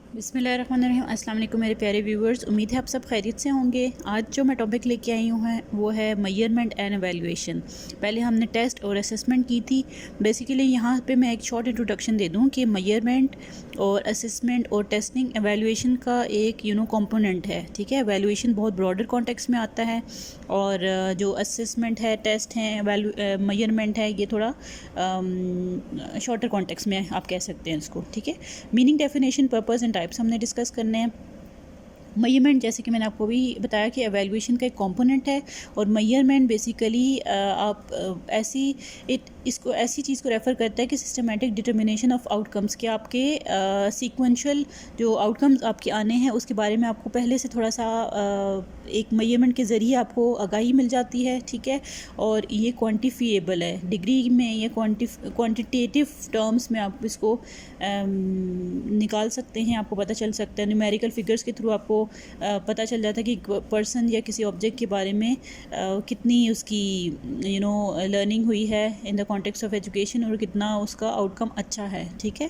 बिस्मिल्लाहिर्रहमानिर्रहीम। अस्सलाम वालेकुम मेरे प्यारे व्यूवर्स, उम्मीद है आप सब खैरियत से होंगे। आज जो मैं टॉपिक लेके आई हूँ है वो है मेजरमेंट एंड एवेल्यूएशन। पहले हमने टेस्ट और असेसमेंट की थी। बेसिकली यहाँ पे मैं एक शॉर्ट इंट्रोडक्शन दे दूँ कि मेजरमेंट और असेसमेंट और टेस्टिंग एवेल्यूएशन का एक कंपोनेंट है। ठीक है, एवेल्यूएशन बहुत ब्रॉडर कॉन्टेक्स्ट में आता है और जो असेसमेंट है, टेस्ट हैं, मेजरमेंट है, ये थोड़ा शॉर्टर कॉन्टेक्स्ट में आप कह सकते हैं इसको। ठीक है, meaning, definition, purpose and types हमने डिस्कस करने हैं। मेजरमेंट, जैसे कि मैंने आपको भी बताया कि एवेल्यूएशन का एक कंपोनेंट है और मेजरमेंट बेसिकली इसको ऐसी चीज़ को रेफ़र करता है कि सिस्टमेटिक डिटर्मिनेशन ऑफ आउटकम्स, कि आपके सीक्वेंशियल जो आउटकम्स आपके आने हैं उसके बारे में आपको पहले से थोड़ा सा एक मेजरमेंट के ज़रिए आपको आगाही मिल जाती है। ठीक है, और ये क्वान्टिफिएबल है डिग्री में, ये क्वान्टिटेटिव टर्म्स में आप इसको निकाल सकते हैं। आपको पता चल सकता है न्यूमेरिकल फिगर्स के थ्रू, आपको पता चल जाता है कि पर्सन या किसी ऑब्जेक्ट के बारे में कितनी उसकी लर्निंग हुई है इन द कॉन्टेक्स्ट ऑफ एजुकेशन और कितना उसका आउटकम अच्छा है। ठीक है,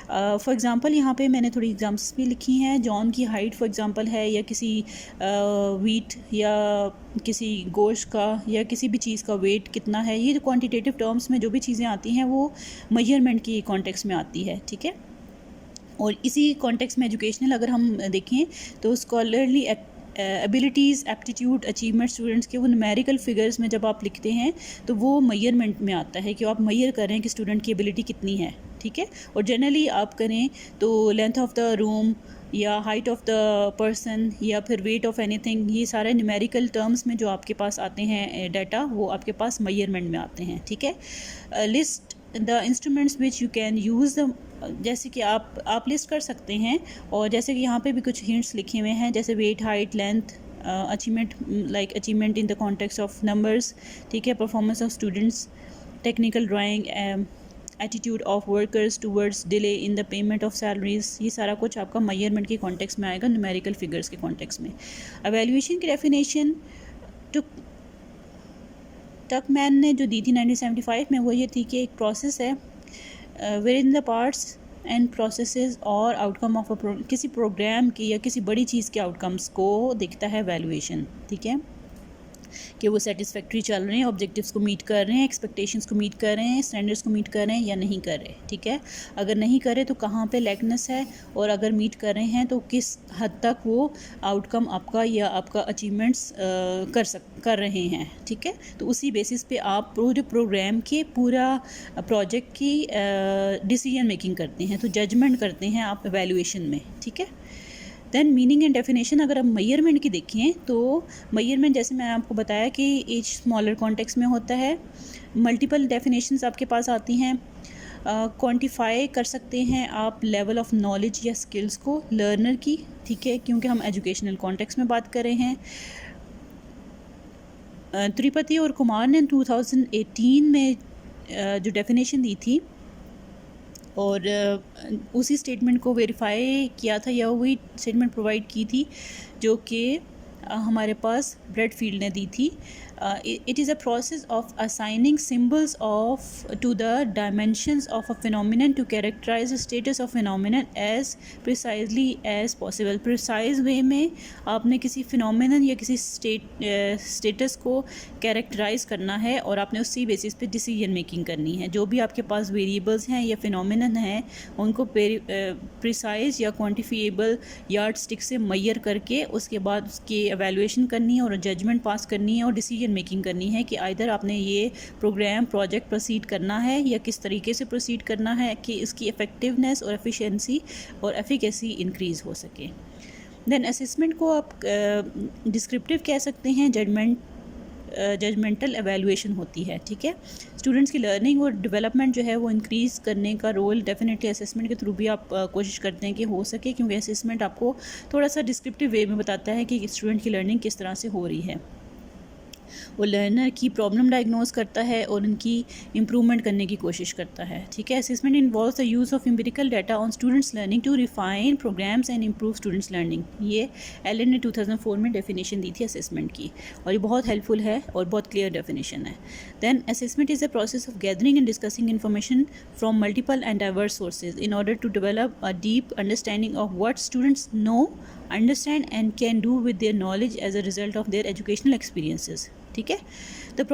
फॉर एग्जांपल यहाँ पे मैंने थोड़ी एग्जाम्पल्स भी लिखी हैं। जॉन की हाइट फॉर एग्जांपल है, या किसी वीट या किसी गोश्त का या किसी भी चीज़ का वेट कितना है। ये क्वान्टिटेटिव टर्म्स में जो भी चीज़ें आती हैं वो मेजरमेंट की कॉन्टेक्स्ट में आती है। ठीक है, और इसी कॉन्टेक्स्ट में एजुकेशनल अगर हम देखें तो scholarly abilities, aptitude, achievement students के वो न्यूमेरिकल फिगर्स में जब आप लिखते हैं तो वो मेजरमेंट में आता है कि आप मेजर कर रहे हैं कि स्टूडेंट की एबिलिटी कितनी है। ठीक है, और जनरली आप करें तो लेंथ ऑफ द रूम या हाइट ऑफ द पर्सन या फिर वेट ऑफ एनीथिंग, ये सारे न्यूमेरिकल टर्म्स में जो आपके पास आते हैं डाटा, वो आपके पास मेजरमेंट में आते हैं। ठीक है, list the instruments which you can use the, जैसे कि आप लिस्ट कर सकते हैं। और जैसे कि यहाँ पे भी कुछ हिंट्स लिखे हुए हैं, जैसे weight, height, length, achievement, like achievement in the context of numbers. ठीक है, performance of students, technical drawing, attitude of workers towards delay in the payment of salaries. ये सारा कुछ आपका मेजरमेंट के कॉन्टेक्स्ट में आएगा, न्यूमेरिकल फिगर्स के कॉन्टेक्स्ट में। एवेल्यूएशन की डेफिनेशन टकमैन ने जो दी थी 1975 में, वो ये थी कि एक प्रोसेस है where in the parts and processes और आउटकम ऑफ किसी प्रोग्राम की या किसी बड़ी चीज़ के आउटकम्स को देखता है वैल्यूएशन। ठीक है, कि वो सेटिस्फैक्ट्री चल रहे हैं, ऑब्जेक्टिव्स को मीट कर रहे हैं, एक्सपेक्टेशंस को मीट कर रहे हैं, स्टैंडर्ड्स को मीट कर रहे हैं या नहीं कर रहे। ठीक है, अगर नहीं कर रहे तो कहाँ पे लैकनेस है, और अगर मीट कर रहे हैं तो किस हद तक वो आउटकम आपका या आपका अचीवमेंट्स कर रहे हैं। ठीक है, तो उसी बेसिस पे आप पूरे प्रोग्राम के, पूरा प्रोजेक्ट की डिसीजन मेकिंग करते हैं, तो जजमेंट करते हैं आप एवेल्यूएशन में। ठीक है, दैन मीनिंग एंड डेफिनेशन अगर हम मेजरमेंट की देखें तो मेजरमेंट, जैसे मैंने आपको बताया कि एज स्मॉलर कॉन्टेक्स्ट में होता है। मल्टीपल डेफिनेशंस आपके पास आती हैं। क्वांटिफाई कर सकते हैं आप लेवल ऑफ नॉलेज या स्किल्स को लर्नर की। ठीक है, क्योंकि हम एजुकेशनल कॉन्टेक्स्ट में बात कर रहे हैं। त्रिपाठी और कुमार ने 2018 में जो डेफिनेशन दी थी और उसी स्टेटमेंट को वेरीफाई किया था, या वही स्टेटमेंट प्रोवाइड की थी जो कि हमारे पास ब्रेडफील्ड ने दी थी। It is a process of assigning symbols of to the dimensions of a phenomenon to characterize the status of phenomenon as precisely as possible. Precise way में आपने किसी फिनोमिनन या किसी स्टेटस को कैरेक्टराइज करना है और आपने उसी बेसिस पे डिसीजन मेकिंग करनी है। जो भी आपके पास वेरिएबल्स हैं या फिनोमिनन हैं उनको प्रिसाइज या क्वान्टिफिएबल यार्ड स्टिक से मेजर करके उसके बाद उसकी एवेल्यूएशन करनी है और जजमेंट पास करनी है और डिसीजन मेकिंग करनी है कि आइदर आपने ये प्रोग्राम प्रोजेक्ट प्रोसीड करना है या किस तरीके से प्रोसीड करना है कि इसकी इफ़ेक्टिवनेस और एफिशिएंसी और एफिकेसी इंक्रीज़ हो सके। देन असेसमेंट को आप डिस्क्रिप्टिव कह सकते हैं, जजमेंटल एवेल्यूएशन होती है। ठीक है, स्टूडेंट्स की लर्निंग और डेवलपमेंट जो है वो इंक्रीज़ करने का रोल डेफिनेटली असेसमेंट के थ्रू भी आप कोशिश करते हैं कि हो सके, क्योंकि असेसमेंट आपको थोड़ा सा डिस्क्रिप्टिव वे में बताता है कि स्टूडेंट की लर्निंग किस तरह से हो रही है। वो लर्नर की प्रॉब्लम डायग्नोज करता है और उनकी इम्प्रूवमेंट करने की कोशिश करता है, ठीक है। Assessment involves the use of empirical data on students learning to refine programs and improve students learning. ये एलन ने 2004 में डेफिनेशन दी थी असेसमेंट की, और ये बहुत हेल्पफुल है और बहुत क्लियर डेफिनेशन है। Then assessment is the process of gathering and discussing information from multiple and diverse sources in order to develop a deep understanding of what students know, understand and can do with their knowledge as a result of their educational experiences, ठीक है। the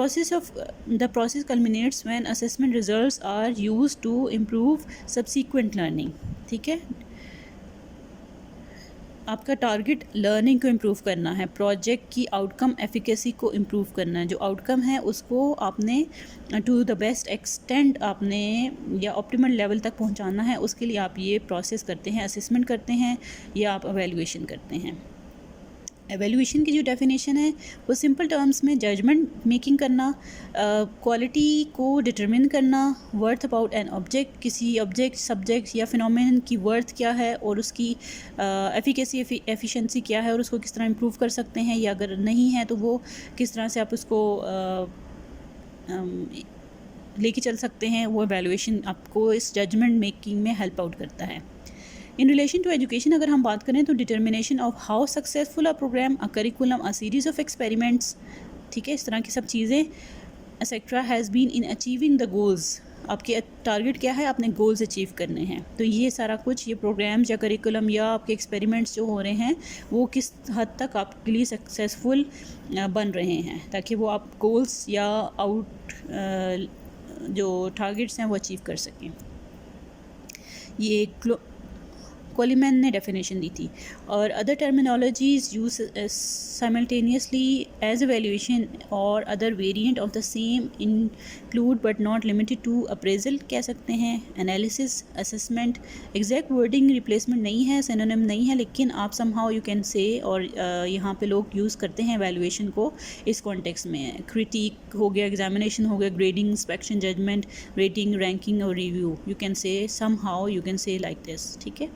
process culminates when assessment results are used to improve subsequent learning, ठीक है। आपका target learning को improve करना है, project की outcome efficacy को इम्प्रूव करना है। जो आउटकम है उसको आपने टू द बेस्ट एक्सटेंट आपने या ऑप्टिमल लेवल तक पहुंचाना है। उसके लिए आप ये प्रोसेस करते हैं, असेसमेंट करते हैं या आप एवेल्यूएशन करते हैं। एवेल्यूएशन की जो डेफिनेशन है वो सिंपल टर्म्स में जजमेंट मेकिंग करना, क्वालिटी को डिटरमिन करना, वर्थ अबाउट एन ऑब्जेक्ट, किसी ऑब्जेक्ट, सब्जेक्ट या फिनोमेनन की वर्थ क्या है और उसकी एफिकेसी एफिशिएंसी क्या है और उसको किस तरह इम्प्रूव कर सकते हैं, या अगर नहीं है तो वो किस तरह से आप उसको लेके चल सकते हैं। वो एवेल्यूएशन आपको इस जजमेंट मेकिंग में हेल्प आउट करता है। इन रिलेशन टू एजुकेशन अगर हम बात करें तो determination of how successful a program, a curriculum, a series of experiments, ठीक है, इस तरह की सब चीज़ें etcetera has been in achieving the goals. आपके टारगेट क्या है, आपने गोल्स अचीव करने हैं। तो ये सारा कुछ, ये प्रोग्राम्स या करिकुलम या आपके एक्सपेरिमेंट्स जो हो रहे हैं वो किस हद तक आपके लिए सक्सेसफुल बन रहे हैं, ताकि वो आप गोल्स या जो टारगेट्स हैं वो अचीव कर सकें। ये कोलीमैन ने डेफिनेशन दी थी। और other terminologies use simultaneously as evaluation और other variant of the same include but not limited to appraisal कह सकते हैं, analysis, assessment. Exact wording replacement नहीं है, सिनोनिम नहीं है, लेकिन आप समहाउ यू कैन से, और यहाँ पे लोग यूज़ करते हैं एवेल्यूएशन को इस कॉन्टेक्स्ट में। क्रिटिक हो गया, एग्जामिनेशन हो गया, grading, inspection, judgement, rating, ranking और review. You can say somehow you can say like this, ठीक है।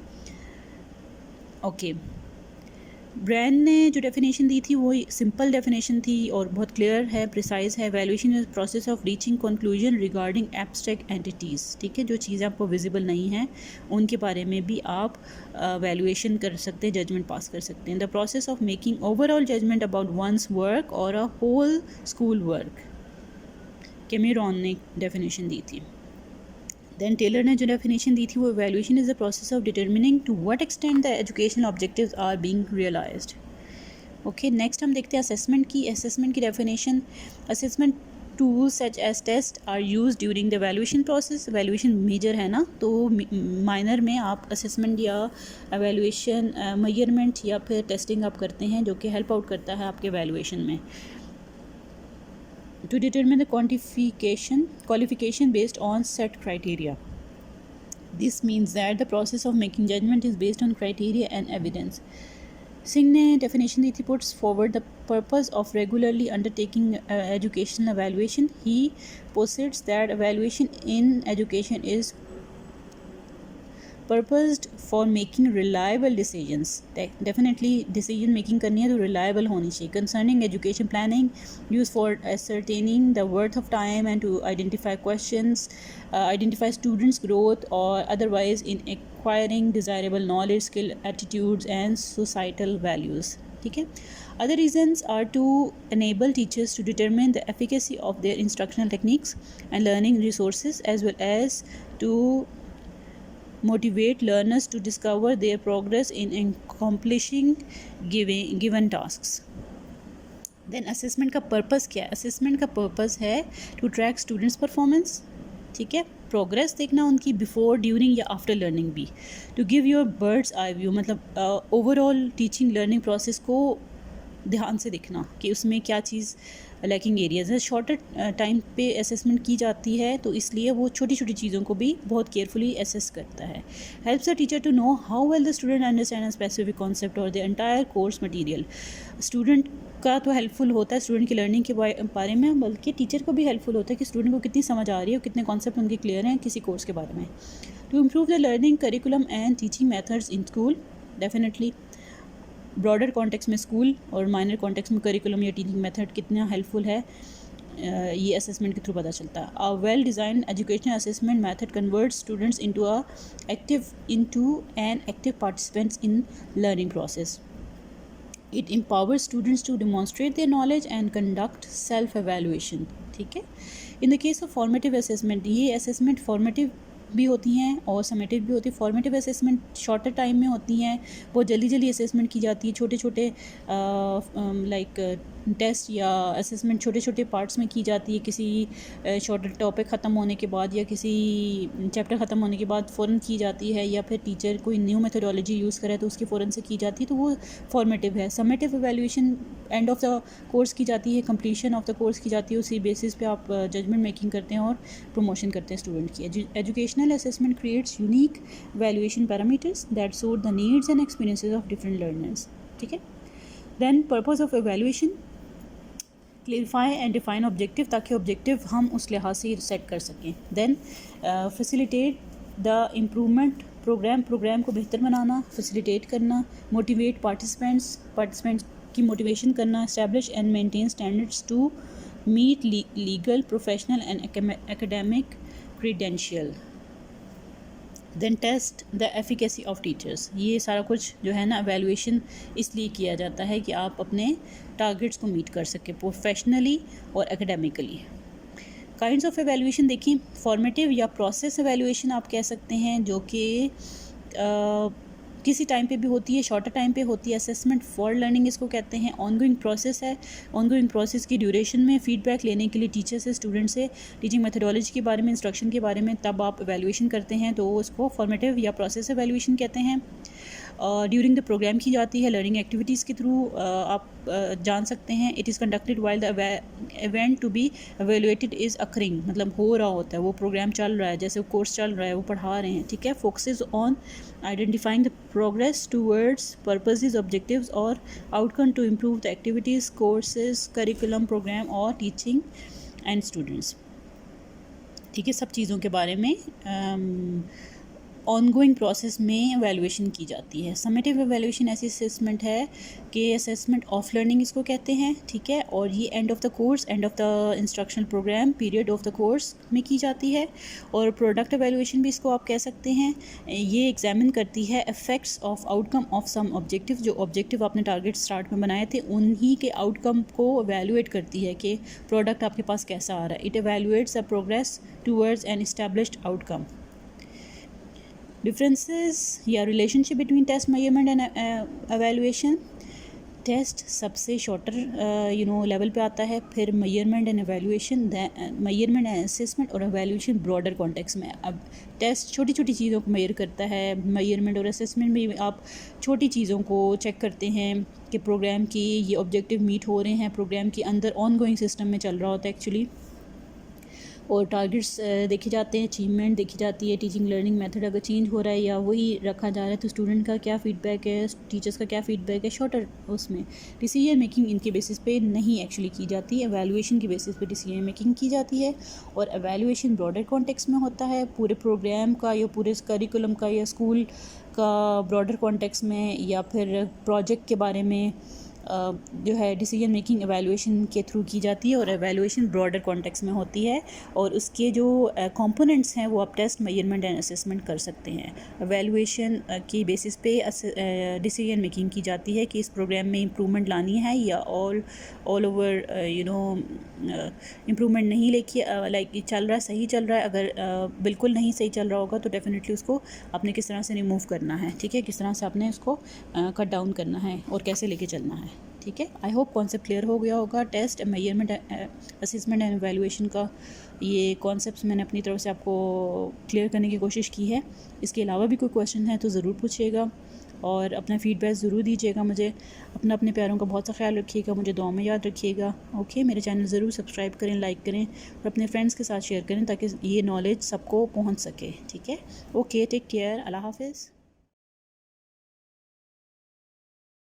ओके, ब्रैंड ने जो डेफिनेशन दी थी वो सिंपल डेफिनेशन थी और बहुत क्लियर है, प्रिसाइज है। Valuation is process of reaching conclusion regarding abstract entities, ठीक है। जो चीज़ें आपको विजिबल नहीं हैं उनके बारे में भी आप वैल्यूएशन कर सकते हैं, जजमेंट पास कर सकते हैं। The process of making overall judgement about one's work और a whole school work, Cameron ने डेफिनेशन दी थी। देन टेलर ने जो डेफिनेशन दी थी वो evaluation is the process of determining to what extent the educational objectives are being realised. Okay, next हम देखते हैं असेसमेंट की। असेसमेंट की definition, assessment tools such as test are use during the evaluation process. Evaluation measure है ना, तो minor में आप असेसमेंट या एवेल्यूएशन मेजरमेंट या फिर टेस्टिंग आप करते हैं, जो कि हेल्प आउट करता है आपके एवेल्यूएशन में। To determine the qualification based on set criteria. This means that the process of making judgment is based on criteria and evidence. Singh ने definition दी थी, puts forward the purpose of regularly undertaking educational evaluation. He posits that evaluation in education is purposed for making reliable decisions. Definitely decision making करनी है तो reliable होनी चाहिए. Concerning education planning, used for ascertaining the worth of time and to identify questions, identify students' growth or otherwise in acquiring desirable knowledge, skill, attitudes and societal values. ठीक है. Other reasons are to enable teachers to determine the efficacy of their instructional techniques and learning resources, as well as to motivate learners to discover their progress in accomplishing given tasks. Then assessment का purpose क्या है? Assessment का purpose है to track students performance, ठीक है, progress देखना उनकी before, during या आफ्टर लर्निंग भी, to give your bird's eye view, मतलब ओवरऑल टीचिंग लर्निंग प्रोसेस को ध्यान से देखना कि उसमें क्या चीज़ लैकिंग एरियाज है। शॉर्टर टाइम पे असेसमेंट की जाती है तो इसलिए वो छोटी छोटी चीज़ों को भी बहुत केयरफुली असेस करता है। Helps the teacher to know how well the student understand a specific concept और the entire course material. Student का तो हेल्पफुल होता है स्टूडेंट की लर्निंग के बारे में, बल्कि टीचर को भी हेल्पफुल होता है कि स्टूडेंट को कितनी समझ आ रही है और कितने कॉन्सेप्ट उनके क्लियर हैं किसी कोर्स के बारे में। To improve the learning curriculum and teaching methods in school, definitely broader context में स्कूल और माइनर कॉन्टेक्स्ट में करिकुलम या टीचिंग मेथड कितना हेल्पफुल है, ये असेसमेंट के थ्रू पता चलता है. A well design educational assessment method converts students into an active participants in learning process. It empowers students to demonstrate their knowledge and conduct self-evaluation. ठीक है. In the case of formative assessment, ये assessment formative भी होती हैं और summative भी होती है. फॉर्मेटिव असेसमेंट शॉर्टर टाइम में होती हैं, बहुत जल्दी जल्दी असेसमेंट की जाती है. छोटे छोटे लाइक टेस्ट या असेसमेंट छोटे छोटे पार्ट्स में की जाती है. किसी शॉर्टर टॉपिक ख़त्म होने के बाद या किसी चैप्टर ख़त्म होने के बाद फ़ौरन की जाती है, या फिर टीचर कोई न्यू मेथोडोलॉजी यूज़ करे तो उसकी फ़ौरन से की जाती है, तो वो फॉर्मेटिव है. Summative evaluation and of the course की जाती है, कंप्लीशन ऑफ द कोर्स की जाती है. उसी बेसिस पे आप जजमेंट मेकिंग करते हैं और प्रमोशन करते हैं स्टूडेंट की. Educational assessment creates unique valuation parameters that suit the needs and experiences of different learners. ठीक है. Then purpose of evaluation, clarify and define objective, ताकि ऑब्जेक्टिव हम उस लिहाज से सेट कर सकें. Then facilitate the improvement program को बेहतर बनाना, फैसिलिटेट करना. मोटिवेट पार्टिसिपेंट्स की मोटिवेशन करना. Establish and maintain standards to meet legal, professional and academic credential. Then test the efficacy of teachers. ये सारा कुछ जो है ना एवेल्यूएशन इसलिए किया जाता है कि आप अपने टारगेट्स को मीट कर सकें प्रोफेशनली और एकेडमिकली. काइंड्स ऑफ एवेल्यूएशन देखिए, फॉर्मेटिव या प्रोसेस एवेल्यूएशन आप कह सकते हैं, जो कि किसी टाइम पे भी होती है, शॉर्टर टाइम पे होती है. असेसमेंट फॉर लर्निंग इसको कहते हैं. ऑनगोइंग प्रोसेस है. ऑनगोइंग प्रोसेस की ड्यूरेशन में फीडबैक लेने के लिए टीचर से, स्टूडेंट से, टीचिंग मेथोडोलॉजी के बारे में, इंस्ट्रक्शन के बारे में तब आप एवेल्यूएशन करते हैं, तो उसको फॉर्मेटिव या प्रोसेस एवेल्यूएशन कहते हैं. ड्यूरिंग द प्रोग्राम की जाती है, लर्निंग एक्टिविटीज़ के थ्रू आप जान सकते हैं. It is conducted while the event to be evaluated is occurring, मतलब हो रहा होता है, वो प्रोग्राम चल रहा है, जैसे कोर्स चल रहा है, वो पढ़ा रहे हैं. ठीक है. Focuses on identifying the progress towards purposes, objectives और outcome to improve the activities, courses, curriculum, programme और टीचिंग एंड स्टूडेंट्स. ठीक है. सब चीज़ों के बारे में ऑनगोइंग प्रोसेस में एवेल्यूएशन की जाती है. समेटिव एवेल्यूएशन ऐसी असेसमेंट है कि असेसमेंट ऑफ लर्निंग इसको कहते हैं. ठीक है. और ये end of the course, end of the instructional program, period of the course में की जाती है. और प्रोडक्ट एवेल्यूएशन भी इसको आप कह सकते हैं. ये एग्जामिन करती है effects of outcome of some objective, जो ऑब्जेक्टिव आपने टारगेट स्टार्ट में बनाए थे उन्हीं के आउटकम को एवेल्यूएट करती है कि प्रोडक्ट आपके पास कैसा आ रहा है. It evaluates the progress towards an established outcome. Differences या relationship between test, measurement and evaluation. Test सबसे शॉर्टर लेवल पे आता है, फिर measurement and evaluation, measurement and assessment और एवेल्यूएशन ब्रॉडर कॉन्टेक्स्ट में. अब टेस्ट छोटी छोटी चीज़ों को मेजर करता है, मेजरमेंट और असेसमेंट में आप छोटी चीज़ों को चेक करते हैं कि प्रोग्राम की ये ऑब्जेक्टिव मीट हो रहे हैं, प्रोग्राम के अंदर ऑनगोइंग सिस्टम में चल रहा होता है एक्चुअली, और टारगेट्स देखे जाते हैं, अचीवमेंट देखी जाती है. टीचिंग लर्निंग मेथड अगर चेंज हो रहा है या वही रखा जा रहा है तो स्टूडेंट का क्या फ़ीडबैक है, टीचर्स का क्या फ़ीडबैक है. शॉर्टर उसमें डिसीजन मेकिंग इनके बेसिस पे नहीं एक्चुअली की जाती, एवेल्यूएशन की बेसिस पे डिसीजन मेकिंग की जाती है. और एवेल्यूएशन ब्रॉडर कॉन्टेक्स्ट में होता है, पूरे प्रोग्राम का या पूरे करिकुलम का या स्कूल का ब्रॉडर कॉन्टेक्स्ट में, या फिर प्रोजेक्ट के बारे में जो है डिसीजन मेकिंग एवेल्यूएशन के थ्रू की जाती है. और एवेल्यूएशन ब्रॉडर कॉन्टेक्स्ट में होती है, और उसके जो कंपोनेंट्स हैं वो आप टेस्ट, मेजरमेंट एंड असेसमेंट कर सकते हैं. एवेल्यूएशन की बेसिस पे डिसीजन मेकिंग की जाती है कि इस प्रोग्राम में इम्प्रूवमेंट लानी है या ऑल ओवर इम्प्रूवमेंट नहीं लेके लाइक चल रहा है, सही चल रहा है. अगर बिल्कुल नहीं सही चल रहा होगा तो डेफिनेटली उसको आपने किस तरह से रिमूव करना है. ठीक है. किस तरह से आपने उसको कट डाउन करना है और कैसे लेके चलना है. ठीक है. आई होप कॉन्सेप्ट क्लियर हो गया होगा. Test, measurement, assessment and evaluation का ये कॉन्सेप्ट्स मैंने अपनी तरफ से आपको क्लियर करने की कोशिश की है. इसके अलावा भी कोई क्वेश्चन है तो ज़रूर पूछिएगा और अपना फीडबैक ज़रूर दीजिएगा मुझे. अपने प्यारों का बहुत सा ख्याल रखिएगा, मुझे दुआ में याद रखिएगा. ओके. मेरे चैनल ज़रूर सब्सक्राइब करें, लाइक करें और अपने फ्रेंड्स के साथ शेयर करें ताकि ये नॉलेज सबको पहुँच सके. ठीक है. ओके. Take care. अल्लाह हाफिज़.